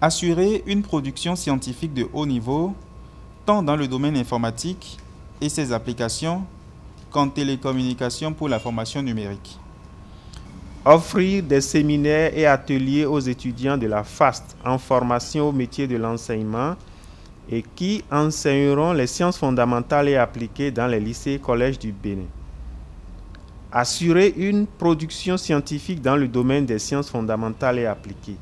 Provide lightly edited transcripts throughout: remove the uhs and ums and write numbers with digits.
Assurer une production scientifique de haut niveau, tant dans le domaine informatique et ses applications qu'en télécommunications pour la formation numérique. Offrir des séminaires et ateliers aux étudiants de la FAST en formation au métier de l'enseignement et qui enseigneront les sciences fondamentales et appliquées dans les lycées et collèges du Bénin. Assurer une production scientifique dans le domaine des sciences fondamentales et appliquées.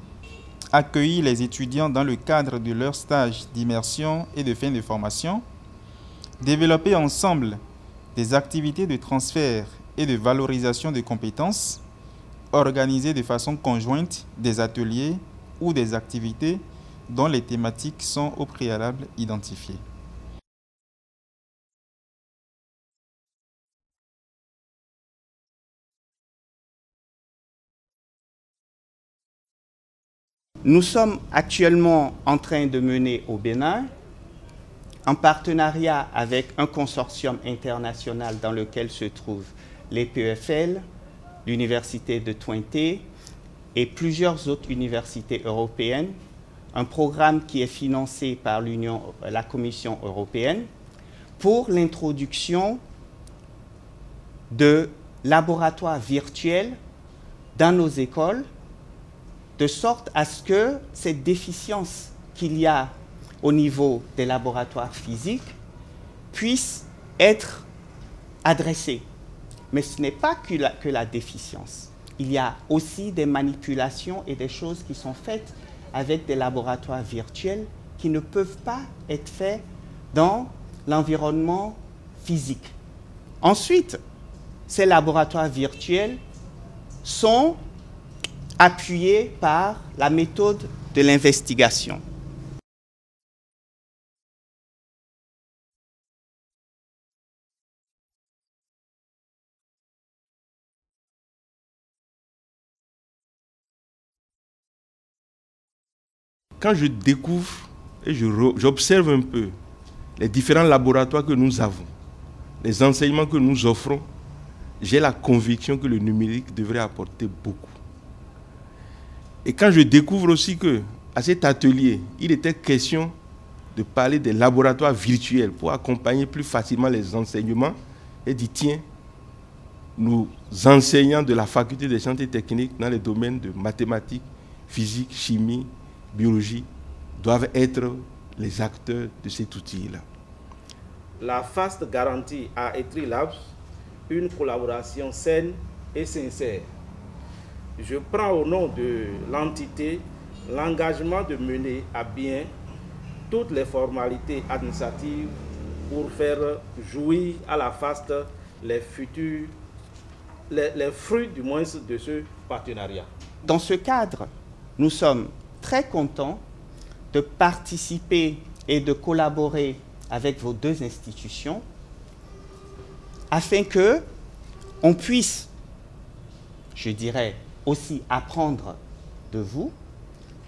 Accueillir les étudiants dans le cadre de leur stage d'immersion et de fin de formation. Développer ensemble des activités de transfert et de valorisation de compétences. Organiser de façon conjointe des ateliers ou des activités dont les thématiques sont au préalable identifiées. Nous sommes actuellement en train de mener au Bénin, en partenariat avec un consortium international dans lequel se trouvent l'EPFL, l'Université de Twente et plusieurs autres universités européennes, un programme qui est financé par la Commission européenne pour l'introduction de laboratoires virtuels dans nos écoles, de sorte à ce que cette déficience qu'il y a au niveau des laboratoires physiques puisse être adressée. Mais ce n'est pas que la déficience. Il y a aussi des manipulations et des choses qui sont faites avec des laboratoires virtuels qui ne peuvent pas être faits dans l'environnement physique. Ensuite, ces laboratoires virtuels sont appuyés par la méthode de l'investigation. Quand je découvre et j'observe un peu les différents laboratoires que nous avons, les enseignements que nous offrons, j'ai la conviction que le numérique devrait apporter beaucoup. Et quand je découvre aussi qu'à cet atelier, il était question de parler des laboratoires virtuels pour accompagner plus facilement les enseignements, j'ai dit tiens, nous enseignants de la faculté des sciences et techniques dans les domaines de mathématiques, physique, chimie, biologie, doivent être les acteurs de cet outil-là. La FAST garantit à ETRI Labs une collaboration saine et sincère. Je prends au nom de l'entité l'engagement de mener à bien toutes les formalités administratives pour faire jouir à la FAST les fruits du moins de ce partenariat. Dans ce cadre, nous sommes très contents de participer et de collaborer avec vos deux institutions afin que on puisse, je dirais, aussi apprendre de vous,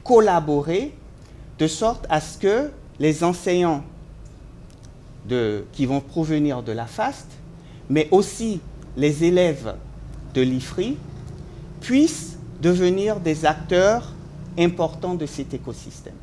collaborer de sorte à ce que les enseignants qui vont provenir de la FAST, mais aussi les élèves de l'IFRI, puissent devenir des acteurs importants de cet écosystème.